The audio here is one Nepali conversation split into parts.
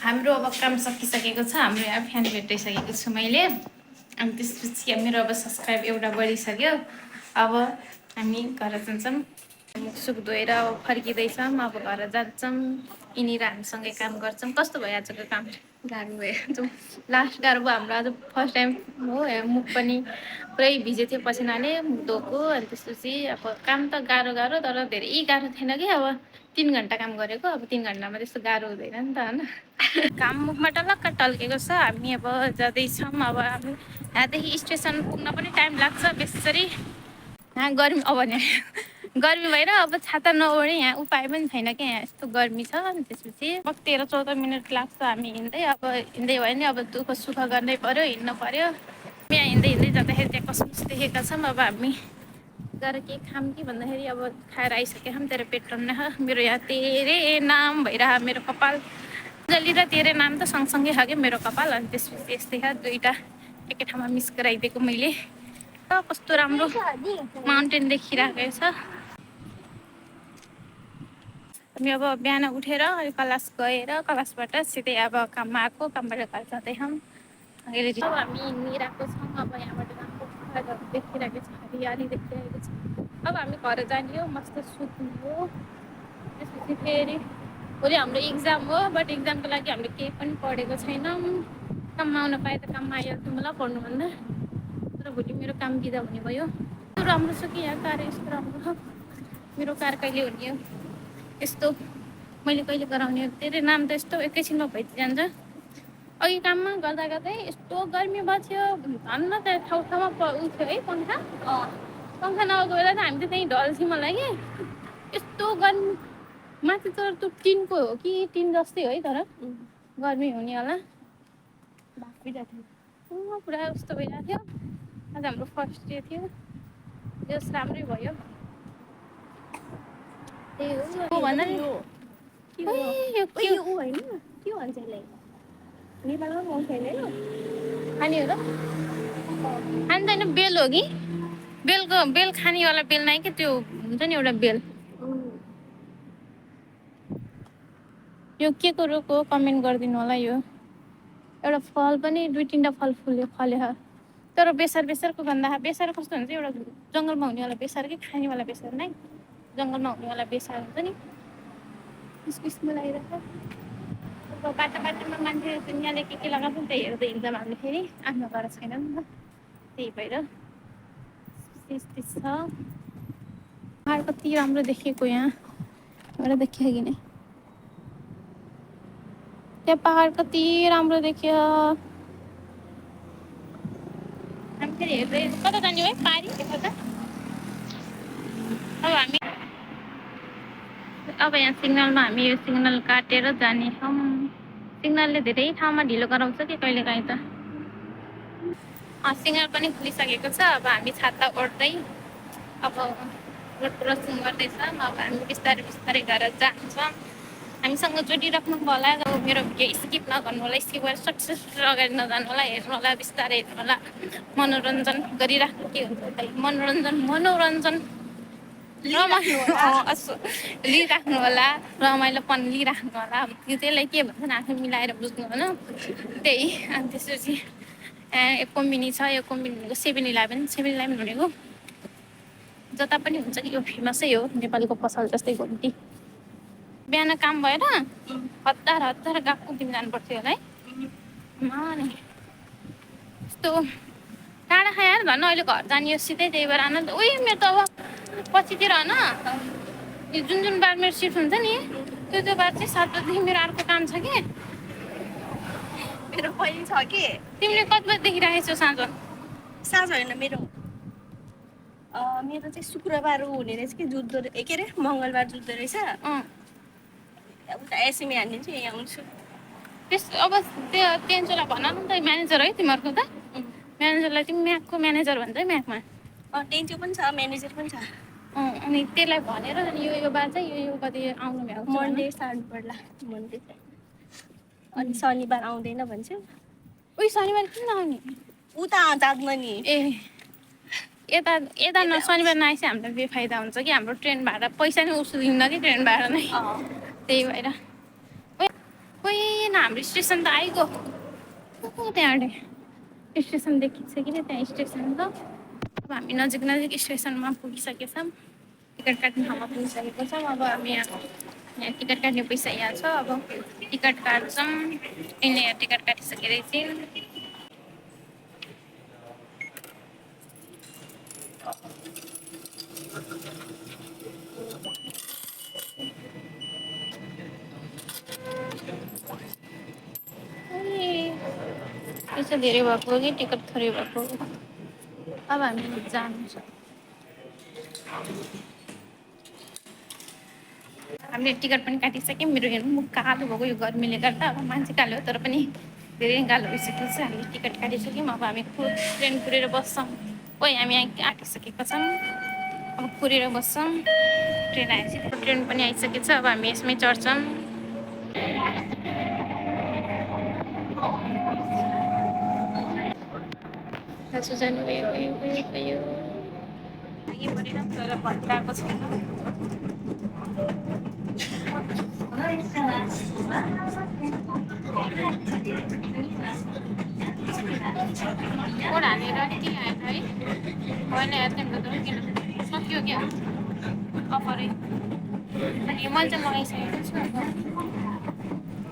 हाम्रो अब काम सकिसकेको छ। हाम्रो यहाँ फ्यान भेटाइसकेको छु मैले। अनि त्यसपछि मेरो अब सब्सक्राइब एउटा बढिसक्यो। अब हामी घर जान्छौँ। मुखसुख धोएर फर्किँदैछौँ। अब घर जान्छौँ। यिनीहरू हामीसँगै काम गर्छौँ। कस्तो भयो आजको काम? गाह्रो भयो। लास्ट गाह्रो भयो हाम्रो। आज फर्स्ट टाइम हो। मुख पनि पुरै भिजे थियो पसिनाले, मुख धोएको। अनि त्यसपछि अब काम त गाह्रो तर धेरै गाह्रो थिएन कि। अब 3 घन्टा काम गरेको। अब 3 घन्टामा त्यस्तो गाह्रो हुँदैन नि त, होइन? काम मुखमा टलक्क टल्केको छ। हामी अब जाँदैछौँ। अब हामी यहाँदेखि स्टेसन पुग्न पनि टाइम लाग्छ बेसरी। यहाँ गर्मी अब नि गर्मी भएर अब छाता नओढे यहाँ उपाय पनि छैन क्या। यहाँ यस्तो गर्मी छ। अनि त्यसपछि 13-14 मिनट लाग्छ हामी हिँड्दै। अब हिँड्दै भयो भने अब दुःख सुख गर्नै पर्यो, हिँड्नु पर्यो। यहाँ हिँड्दै जाँदाखेरि त्यहाँ कसमस देखेका छौँ। अब हामी गएर के खाम कि भन्दाखेरि अब खाएर आइसकेँ। हम तेरो पेट रम्न मेरो यहाँ तेरे नाम भइरह मेरो कपाल जली र तेरे नाम त सँगसँगै खायो मेरो कपाल। अनि त्यसपछि यस्तै दुईवटा एकै ठाउँमा मिस गराइदिएको मैले। कस्तो राम्रो माउन्टेन देखिरहेको छ। हामी अब बिहान उठेर क्लास गएर क्लासबाट सिधै अब काममा आएको, कामबाट घर जाँदै हम। अब हामी हिँडिरहेको छौँ। अब यहाँबाट राम्रो देखिरहेको छ, हरियाली देखिरहेको छ। अब हामी घर जाने हो, मस्त सुत्नु हो। त्यसपछि फेरि भोलि हाम्रो इक्जाम हो। बट इक्जामको लागि हामीले केही पनि पढेको छैनौँ। काममा आउन पाए त काममा आइहाल्थ्यो मलाई पढ्नुभन्दा। तर भोलि मेरो काम बिदा हुने भयो। राम्रो छ कि यहाँ कार यस्तो राम्रो छ। मेरो कार कहिले हुने हो यस्तो, मैले कहिले गराउने हो? तेरो नाम त यस्तो एकैछिनमा भइजान्छ। अघि काममा गर्दा गर्दै यस्तो गर्मी बच्यो भन्न त ठाउँमा उठ्यो है पङ्खा। पङ्खा नआएको बेला त हामी त त्यहीँ ढल्थ्यौँ मलाई कि। यस्तो गर्मी माथि त त्यो टिनको हो कि टिन जस्तै हो है, तर गर्मी हुने होला। पुरा उस्तो भइरहेको थियो। आज हाम्रो फर्स्ट डे थियो। जस राम्रै भयो। त्यही हो भन्दा नि यो होइन के भन्छ यसलाई नेपालमा पाउँछ होइन खाने हो र? खाँदैन, बेल हो कि बेल खानेवाला बेल नै कि त्यो हुन्छ नि एउटा बेल। यो के को रुख हो कमेन्ट गरिदिनु होला। यो एउटा फल पनि 2-3टा फल फल्यो। तर बेसारको भन्दा बेसार कस्तो हुन्छ? एउटा जङ्गलमा हुनेवाला बेसार कि खानेवाला बेसार नै? जङ्गलमा हुनेवाला बेसार हुन्छ नि, स्कुसमा लगाइरहेको। अब बाटोमा मान्छे दुनियाँले के लगाएको नि त हेर्दै हिँड्छौँ हामीले। फेरि आफ्नो घर छैन नि त, त्यही भएर यस्तै छ। पहाड कति राम्रो देखिएको यहाँ, एउटा देखियो कि नै? त्यहाँ पहाड कति राम्रो देखियो। हामी फेरि हेर्दै कता जाने है पारी कता? अब यहाँ सिग्नलमा हामी यो सिग्नल काटेर जाने छौँ। सिग्नलले धेरै ठाउँमा ढिलो गराउँछ कि कहिलेकाहीँ त। सिग्नल पनि खुलिसकेको छ। अब हामी छाता ओढ्दै अब रोड क्रसिङ गर्दैछौँ। अब हामी बिस्तारै बिस्तारै घर जान्छौँ। हामीसँग जोडिराख्नु होला। मेरो भिडियो स्किप नगर्नु होला। स्किप गरेर सक्सेस अगाडि नजानु होला। हेर्नु होला, बिस्तारै हेर्नु होला। मनोरञ्जन गरिराख्नु के हुन्छ मनोरञ्जन लिइराख्नु होला। रमाइलोपन लिइराख्नु होला। त्यो त्यसलाई के भन्छन् आफै मिलाएर बुझ्नु होला। त्यही। अनि त्यसपछि एक कम्बिनी छ। यो कम्बिनीको 7-11 भनेको जता पनि हुन्छ कि यो फेमसै हो नेपालको पसल जस्तै घन्टी। बिहान काम भएर हतार गएको दिन जानुपर्थ्यो होला है। नि यस्तो टाढा खाएर झन् अहिले घर जाने हो सिधै। त्यही भएर आनन्द मेरो त अब पछितिर होइन जुन बार मेरो सिफ्ट हुन्छ नि त्यो बार चाहिँ 7 बजीदेखि मेरो अर्को काम छ कि। मेरो पनि छ कि। तिमीले कति बजीदेखि राखेको छौ? साँझ होइन मेरो चाहिँ शुक्रबार हुने रहेछ कि जुत्दो के अरे मङ्गलबार जुत्दो रहेछ। उता एसएमए हानिदिन्छु यहाँ आउँछु। अब त्यो टेन्सनलाई भन न त म्यानेजर है तिमीहरूको त। म्यानेजरलाई तिमी म्याकको म्यानेजर भन्छ है म्याकमा। टेन्चो पनि छ म्यानेजर पनि छ। अनि त्यसलाई भनेर यो बार चाहिँ यो कति आउनु भ्याउँछ मन्डे सार्नु पर्ला। मन्डे अनि शनिबार आउँदैन भन्छ। उही शनिबार किन नआउने? उता जाँदैन नि। यता शनिबार नआएपछि हामीलाई बेफाइदा हुन्छ कि। हाम्रो ट्रेन भाडा पैसा नै उसो दिन्न कि ट्रेन भाडा नै। त्यही भएर कोही न हाम्रो स्टेसन त आइगयो त्यहाँबाट स्टेसन देखिसक्यो त्यहाँ स्टेसन छ अब हामी नजिक नजिक स्टेसनमा पुगिसकेछौँ टिकट काट्ने ठाउँमा पुगिसकेको छौँ अब हामी यहाँ टिकट काट्ने पैसा यहाँ छ अब टिकट काट्छौँ यिनले यहाँ टिकट काटिसकेर चाहिँ पैसा धेरै भएको हो कि टिकट थोरै भएको हो अब हामी जानु छ हामीले टिकट पनि काटिसक्यौँ मेरो हेर्नु मुख कालो भएको यो गर्मीले गर्दा अब मान्छे कालो हो तर पनि धेरै गाह्रो भइसकेको छ हामीले टिकट काटिसक्यौँ अब हामी ट्रेन कुरेर बस्छौँ ओइ हामी यहाँ आँटिसकेका छौँ अब कुरेर बस्छौँ ट्रेन आएपछि ट्रेन पनि आइसकेको छ अब हामी यसमै चढ्छौँ दाजु जानुभयो लागि परेन तर भनिरहेको छैन कोड हालेर नि किन आएन है होइन एटेम्प त किन सक्यो क्या अफरै अनि मैले चाहिँ मगाइसकेको छु अब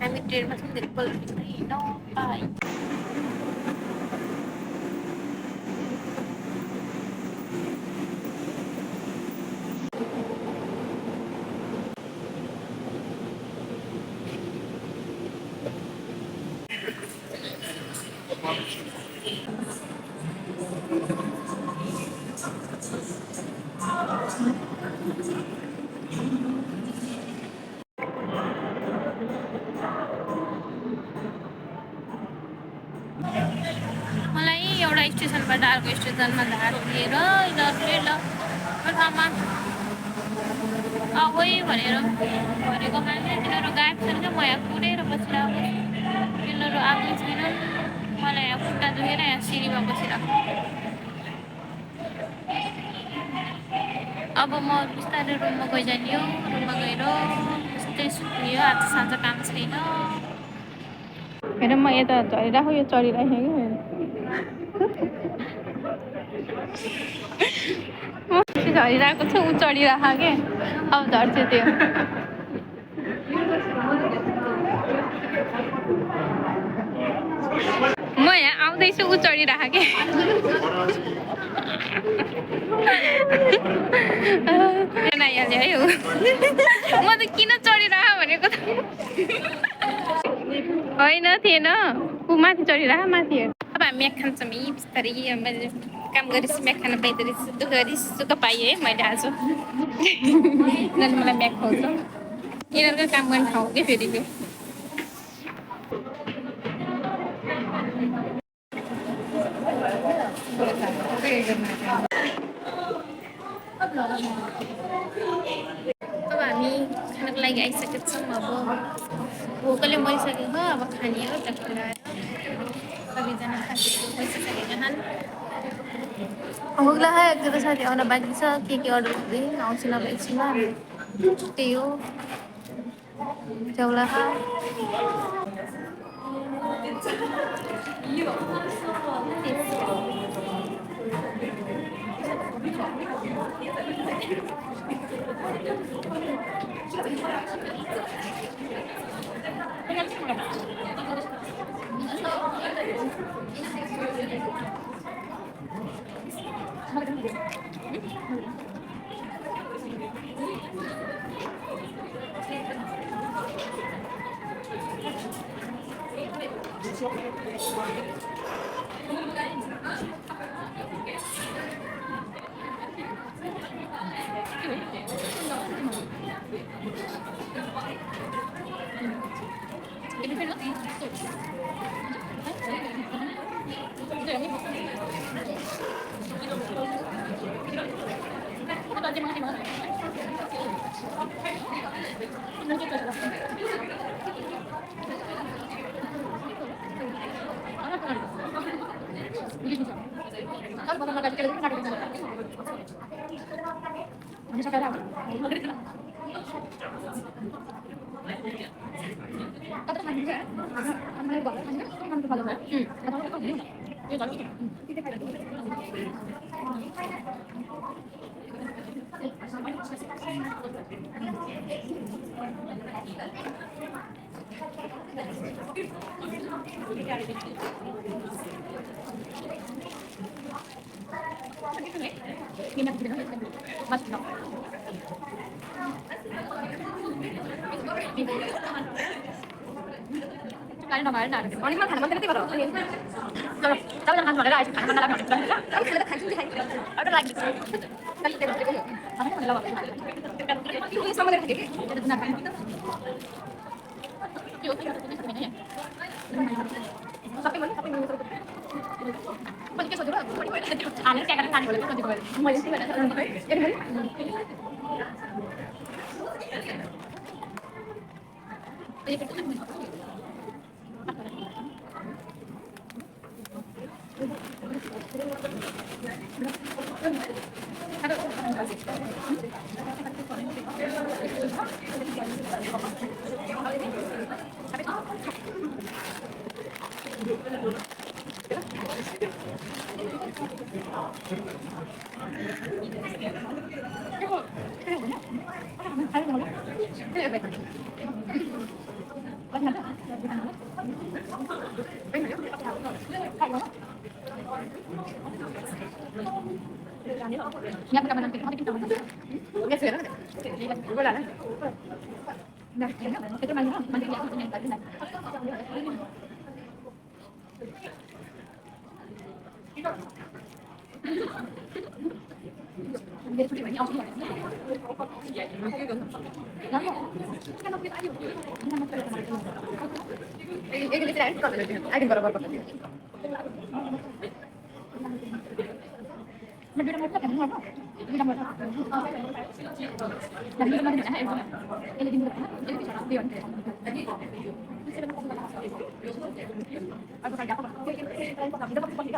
हामी ट्रेनमा छौँ धेरै पल्ट नपाइ मलाई एउटा स्टेसनबाट अर्को स्टेसनमा धार लिएर ल ठाउँमा आबै भनेर भनेको मान्छे तिनीहरू गायब छन् क्या म यहाँ कुरेर बसिरहेको तिनीहरू आएको छैन मलाई यहाँ खुट्टा दुखेर यहाँ सिँढीमा बसिरहेको अब म बिस्तारै रुममा गइजाने हो रुममा गएर त्यस्तै सुत्ने हो आज साँझ काम छैन हेर म यता झरिरहेको यो चढिरहेको कि झरिरहेको छ ऊ चढिरहेको के अब झर्छ त्यो म यहाँ आउँदैछु ऊ चढिरहेको के आइहाल्यो है म त किन चढिरह भनेको त होइन थिएन ऊ माथि चढिरह माथि अब हामी म्याक खान्छौँ है बिस्तारै मैले काम गरेपछि म्याक खान पाइँदो रहेछ दुःख गरेँ सुख पाएँ है मैले आज यिनीहरूले मलाई म्याक खुवाउँछ यिनीहरूको काम गर्ने ठाउँ के फेरि त्यो अब हामी खानको लागि आइसकेको छौँ अब भोकले मरिसकेको हो अब खाने हो त्यहाँ खुलाएर सबैजना बसिसकेका छन् भोक लागेको त साथी आउन बाँकी छ के अर्डर गर्दै आउँछु नभए एकछिनमा त्यही हो च्याउला অনেকবার খানা বলতে পারো চলো তাহলে খান বলে রাইস খানা লাগবে ওটা লাগবে তাহলে তেল তেল আমি খানা লাগবে কি সময় থাকে এটা না খাই কি ওকে সবই বলে সবই বলে বলকে সজুরা আলে টাকা খান বলে তো দিতে পারে মই দিতে পারে এর বলে Nhắc cái mình không biết cái sữa đó quay lại nè cái mình đi dạo mình tại cái này cái barabar mình đưa ra một cái cảnh ngon đưa ra một làm như mình nãy em đi được em đi điều aku kayak apa? Kita pakai pakai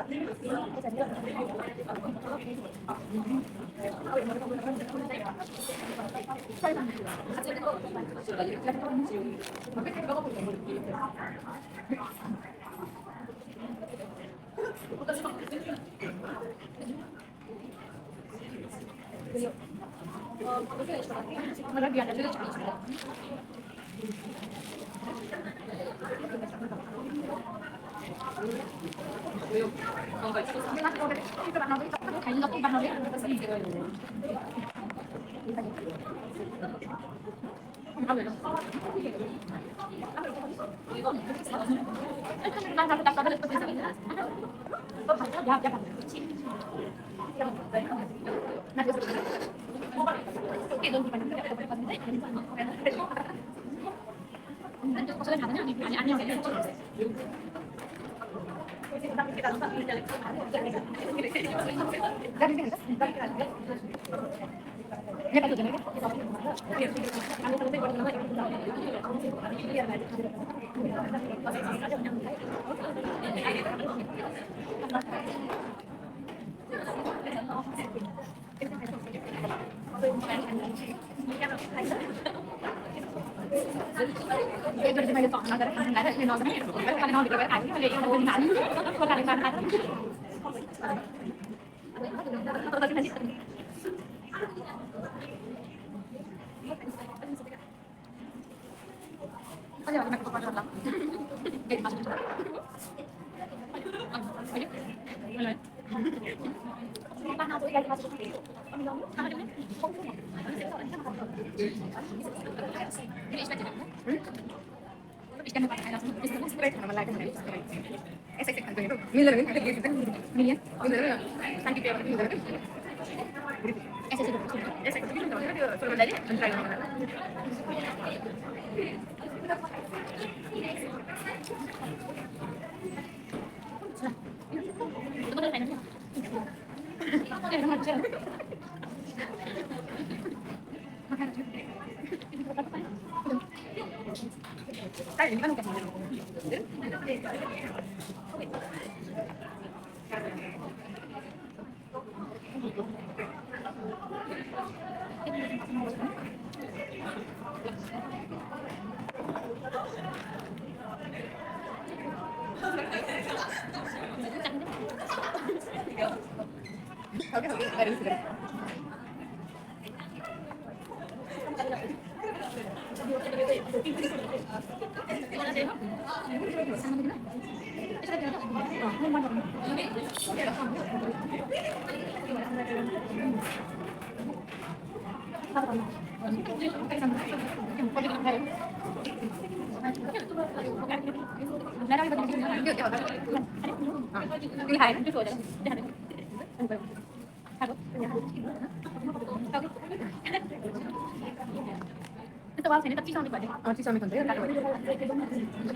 Itu awal sini tapi sama di chỉ xong mình còn thấy là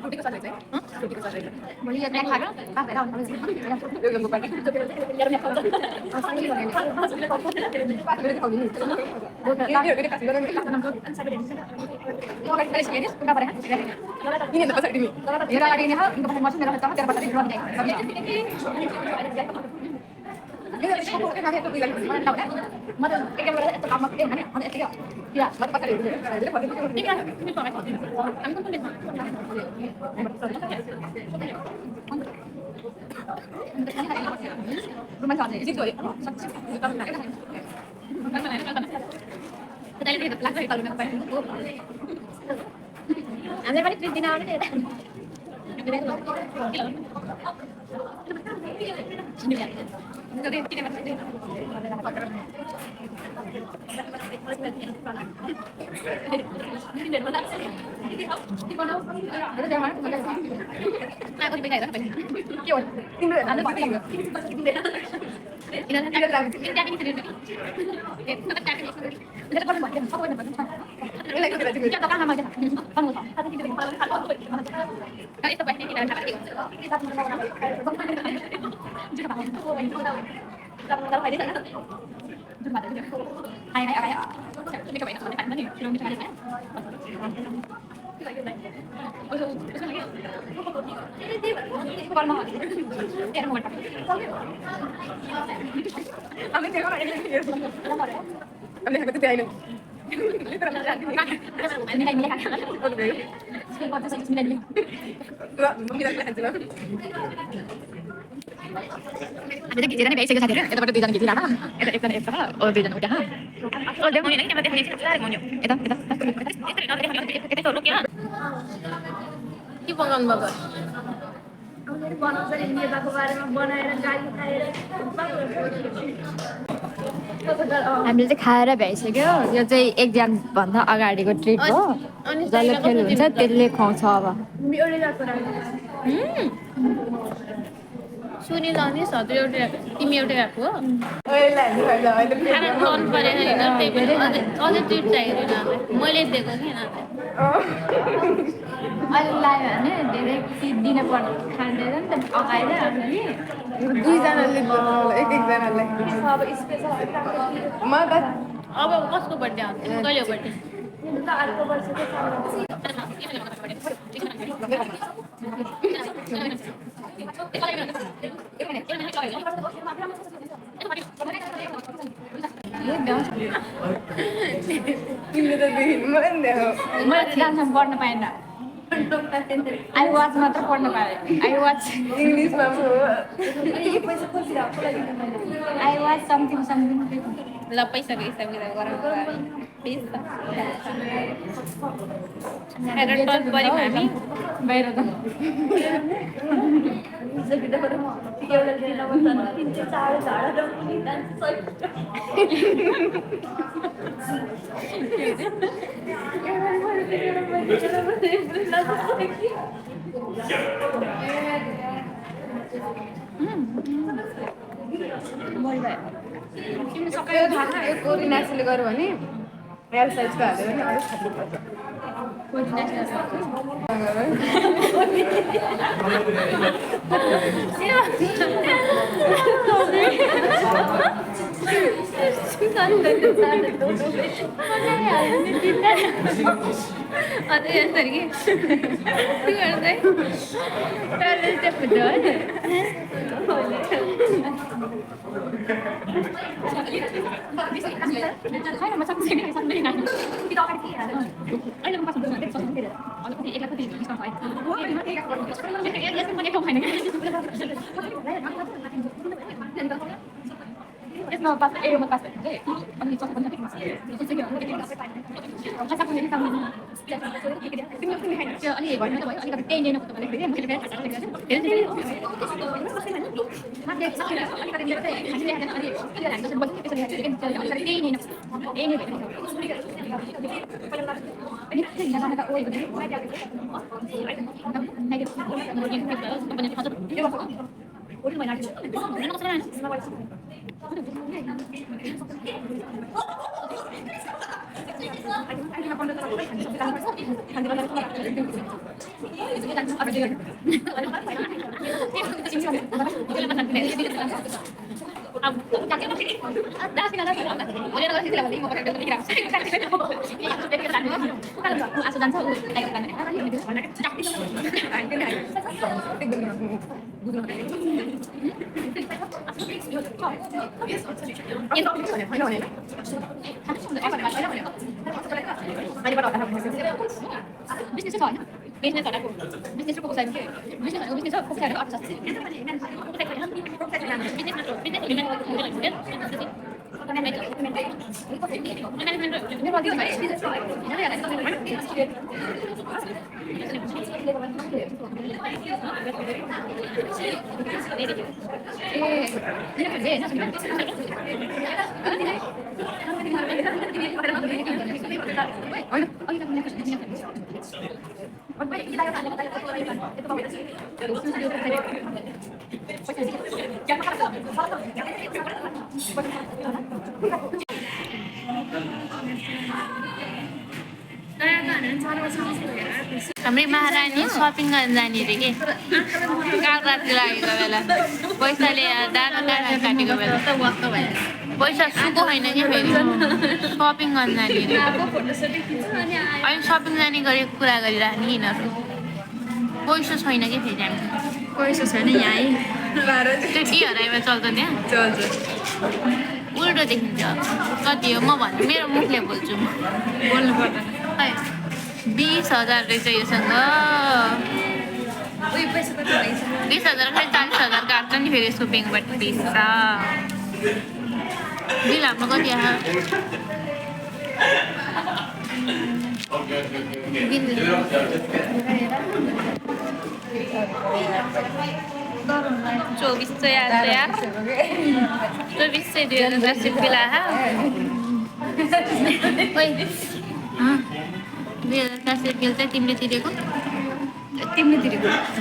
roti có sao vậy? Roti có sao vậy? Mới giờ đang khá à phải đâu nó gì? Được một bạn. Giờ mình không. Sao đi rồi này? Cái không gì. Được rồi. Cái cắt nó cái cắt nó ăn sao bây giờ? Mau cái cái sini enggak pada. Ini enggak pasal ini. Ya ada ini ha, enggak pasal masuk dalam tempat cara pasal di ruang ini. Ini aku kan ada tu bilang mana tahu kan? Mana yang berada itu kamar dia mana? Mana dia? Ya, mana pasal itu. Jadi pasal itu. Ini kan ini pakai. Kami kan tulis. Rumah saja. Di situ ya. Kita lihat belakang kalau nak pakai. Anda balik di sini awalnya dia. Ini ya. Jadi kita masih hay này cái mấy các bạn nó phải nó thì chưa biết cái con mò em một anh thấy có lại anh thấy cái tay này anh này mình cái con sẽ xin lên không biết là gì ada gigiran baik saya sadar itu pada tujuan gigiran itu tujuan udah dia mau ini dia hanya sekali mau itu tolong ya के बनाउनु भएको बनाउँछ नि नेताको बारेमा बनाएर गाली खाएर हामीले चाहिँ खाएर भ्याइसक्यो यो चाहिँ एक्जाम भन्दा अगाडिको ट्रिप हो जसले फेल हुन्छ त्यसले खुवाउँछ अब सुनिल अनि सधैँ एउटै तिमी एउटै गएको हो मन परेन होइन त्यही भएर अझै ट्रिप चाहिएको मैले दिएको कि अहिले लाग्यो भने धेरै दिन पर्ने खाँदैन नि त अगाएर दुईजनाले एकजनालाई अब कसको बर्थडे आउँछ कहिले बर्थडे अर्को वर्षको डान्समा पढ्न पाएन आई वाच मात्र पढ्न पाएँ आई वाच इङ्ग्लिसमा आई वाच समथिङ समथिङ ल पैसा गराउनु बाहिर त सकाळी कोरिनेसले गर्यो भने एल साइजको हाल्यो भने अलिक खानुपर्छ अझै यसरी के गर्दै त्यसमा पास एरोमा पास भएको चाहिँ अनि चक्कर पनि देख्नु अनि भएन त भयो अलिकति त्यही लिनु खोज्दा भन्दाखेरि मैले हाम्रो महारानी सपिङ गर्न जाने अरे के कागराती लागेको बेला पैसाले दाना काँडा काटेको बेला पैसा सुको होइन कि फेरि सपिङ गर्न जाने अरे अहिले सपिङ जाने गरेको कुरा गरिराख्ने यिनीहरू पैसा छैन कि फेरि हामी पैसा छैन यहाँ त्यो टी हराइमा चल्छ त्यहाँ चल्छ उल्टो देखिन्छ कति हो म भन्छु मेरो मुखले बोल्छु म बोल्नु पर्दैन खै 20,000 रहेछ योसँग 20,000 खै 40,000 काट्छ नि फेरि सुपिङबाट पैसा बिल हाम्रो कति आयो चौबीस सौ यार 2400 2010 बिल आयो 2010 बिल चाहिँ तिमीले तिरेको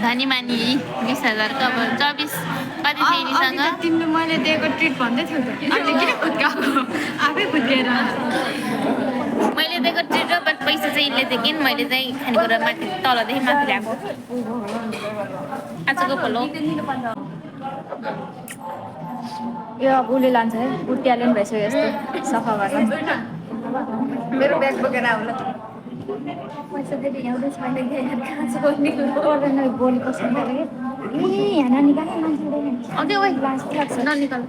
धनी मानी 20,000 को अब 24 कति फेरिसँग तिमीले मैले दिएको ट्रिट भन्दै थियौ त अहिले किन खुत्काएको आफै खुत्केर मैले दिएको ट्रिट र पैसा चाहिँ यसले दिएँ कि मैले चाहिँ खानेकुरा माथि तलदेखि माथि ल्याएको आजको फलो यो अब उसले लान्छ है ऊ ट्यालेन्ट भइसक्यो यस्तो सफा गर्न मेरो ब्याग बोकेर आउला पैसा दिएर ल्याउँदै छैन पर्दैन बोलेको छैन ए यहाँ ननिकाले मान्छे आउँदै ओइ लाग्छ ननिकाल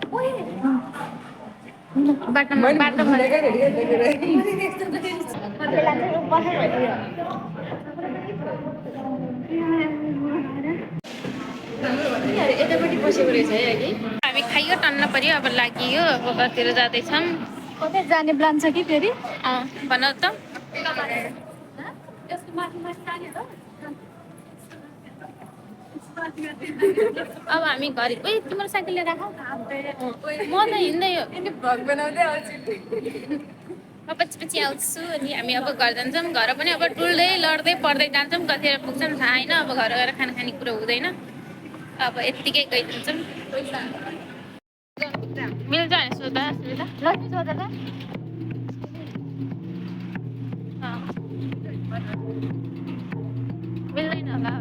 बाटोमा यतापट्टि बसेको रहेछ है अघि हामी खाइयो टन्न पर्यो अब लागियो अब घरतिर जाँदैछौँ कतै जाने प्लान छ कि फेरि भन त अब हामी घर ओइ तिम्रो साइकल लिएर राख म त हिँड्दै हो भ्लग बनाउँदै आउँछु म पछि पछि आउँछु अनि हामी अब घर जान्छौँ घर पनि अब डुल्दै लड्दै पढ्दै जान्छौँ कतिखेर पुग्छौँ थाहा होइन अब घर गएर खाना खाने कुरो हुँदैन अब यत्तिकै गइदिन्छौँ मिल्छ भने सोधा सोधा त मिल्दैन होला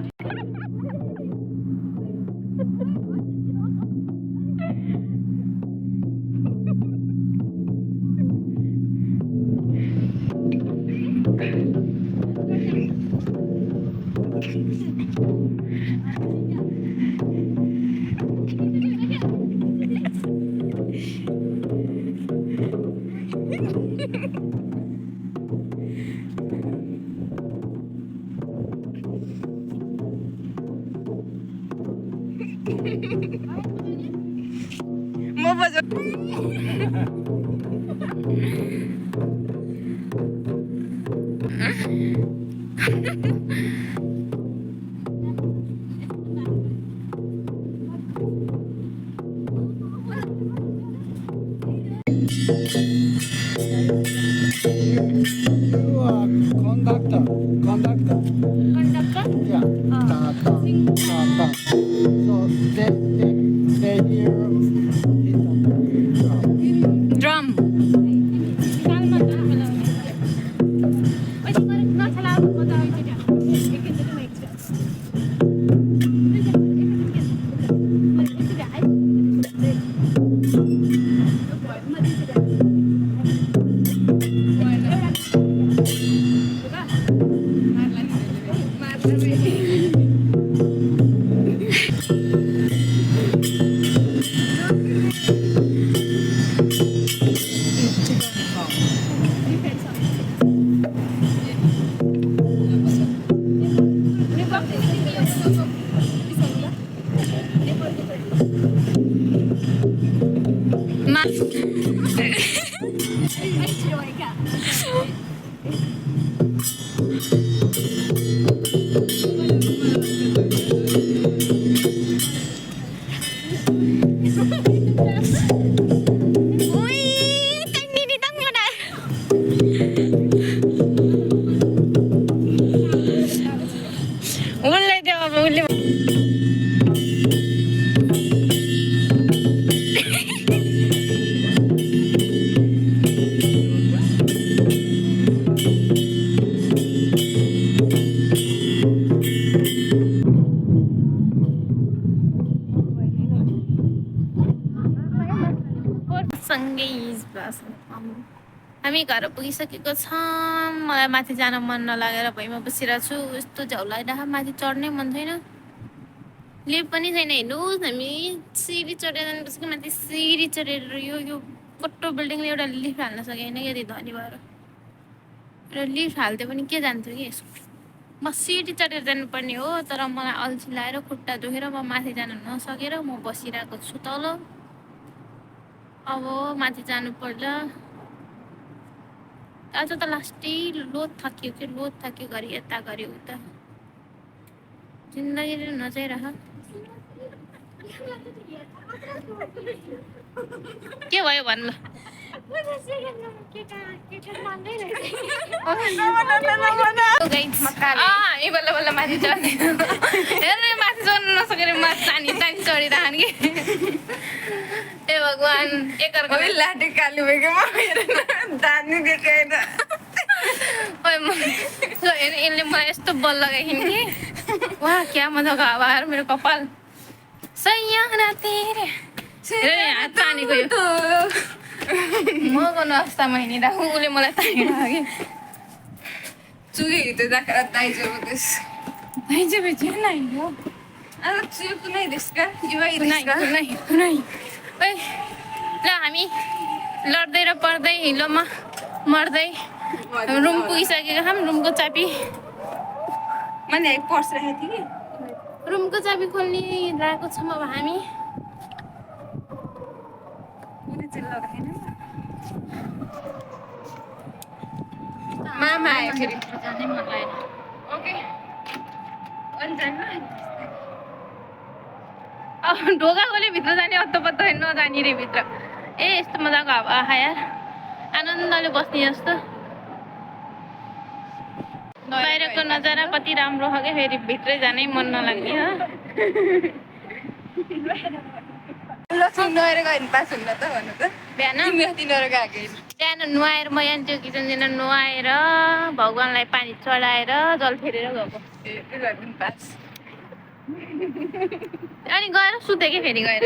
म You are conductor. Conductor. Conductor? Yeah. Ta ta ta ta. So they hear hit on the drum. Drum. Ma Ui, kanh đi đi tắt luôn à. Ule dia ule. सँगै बस हामी घर पुगिसकेको छौँ। मलाई माथि जान मन नलागेर भुइँमा बसिरहेको छु। यस्तो झ्याउ लागिरहेको माथि चढ्नै मन छैन। लिफ्ट पनि छैन। हेर्नुहोस् हामी सिडी चढेर जानुपर्छ कि माथि सिडी चढेर यो कट्टो बिल्डिङले एउटा लिफ्ट हाल्न सकेन कि यति धनी भएर। र लिफ्ट हाल्थ्यो पनि के जान्थ्यो कि यसो म सिडी चढेर जानुपर्ने हो। तर मलाई अल्छी लाएर खुट्टा दुखेर म माथि जान नसकेर म बसिरहेको छु तल। अब माथि जानु पर्ला। आज त लास्टै लोड थाक्यो कि लोड थाक्यो घरि यता घरि उता जिन्दगीले नचाहिरह। के भयो भन्नु हामी बल्ल बल्ल माथि चढ्ने हेर्नु माथि चढ्नु नसकेर माथि तानी तानी चढिरहन् कि ए भगवान एकअर्को लाटे काली बेगेमा दानी देखाएर यसले मलाई यस्तो बल लगाइन् कि वाह क्या मजाको हावाहरू मेरो कपाल सैयाना तेरे हात तानेको यो म गर्नु अवस्थामा हिँडिरहेको उसले मलाई तानिरहेको कि चुगे हिँड्दै जाँदा ताइजोबेस ताइजोबेस नै हो आज चुगे कुनै देशका युवा कुनै कुनै कुनै ओइ ल हामी लड्दै र पढ्दै हिलोमा मर्दै रुम पुगिसकेको छौँ। रुमको चाबी मैले एक पर्स राखेको थिएँ कि रुमको चाबी खोल्ने गएको छौँ अब हामी। मामा आयो फेरि जानै मन लागेन। ओके अन्जानमा अब ढोका खोले भित्र जाने अत्तो नजाने रे भित्र। ए यस्तो मजाको हावा आहा यार आनन्दले बस्ने जस्तो। बाहिरको नजारा कति राम्रो छ क्या फेरि भित्रै जानै मन नलाग्ने हो। ल सुन्नुएर गयो भने पास हुन्न त भन्नु त बिहान तिनीहरू गएको बिहान नुहाएर म यहाँ त्यो किचनतिर नुहाएर भगवान्लाई पानी चढाएर जल फेरेर गएको। ए पास अनि गएर सुतेँ कि फेरि गएर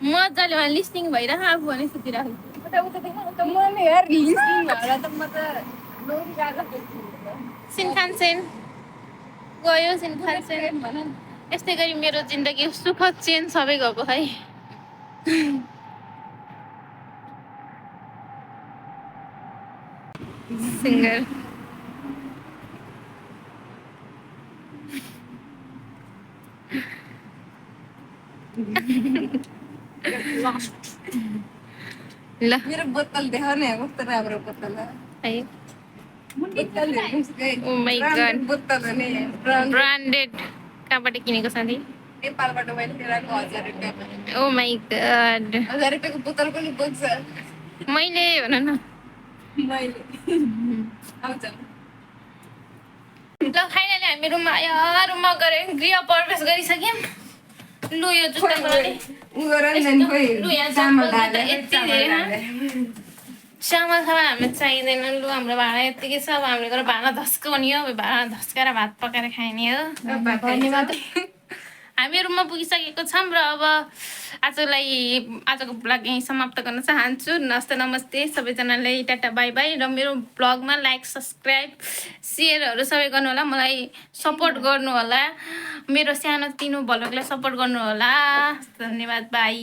मजाले उहाँ लिस्निङ भइरह आफू भने सुतिरहेको म यार लिस्टिङ भएर त म त लोरी गएको सिनखानसेन गयो सिनखानसेन यस्तै गरी मेरो जिन्दगी सुख चेन सबै गएको है। सिङ्गर ल मेरो बोतल देखाउ न कस्तो राम्रो बोतल हो है बोतल हेर्नुहोस् Oh my God. ब्रान्डेड बोतल हो नि ब्रान्डेड कहाँबाट किनेको साथी नेपालबाट मैले लिएको 1000 रुपियाँमा ओ माई गॉड 1000 रुपियाँको बोतल पनि बोक्छ मैले भन न मैले आउँछ ल फाइनली हामी रुममा आयो रुममा गएर गृह प्रवेश गरिसक्यौँ लु यो जुत्ता गरे उ गरेर नि खोइ लु यहाँ चामल चप्पल त ढाले यति धेरै चामल खाना हामीलाई चाहिँदैन लु हाम्रो भाँडा यत्तिकै छ अब हामीले गएर भाँडा धस्काउने हो भाँडा धस्काएर भात पकाएर खाने हो धन्यवाद हामी रुममा पुगिसकेको छौँ र अब आजको ब्लग यहीँ समाप्त गर्न चाहन्छु नमस्ते नमस्ते सबैजनालाई टाटा बाई बाई र मेरो ब्लगमा लाइक सब्सक्राइब सेयरहरू सबै गर्नु होला मलाई सपोर्ट गर्नु होला मेरो सानो तिनो भ्लगलाई सपोर्ट गर्नु होला धन्यवाद बाई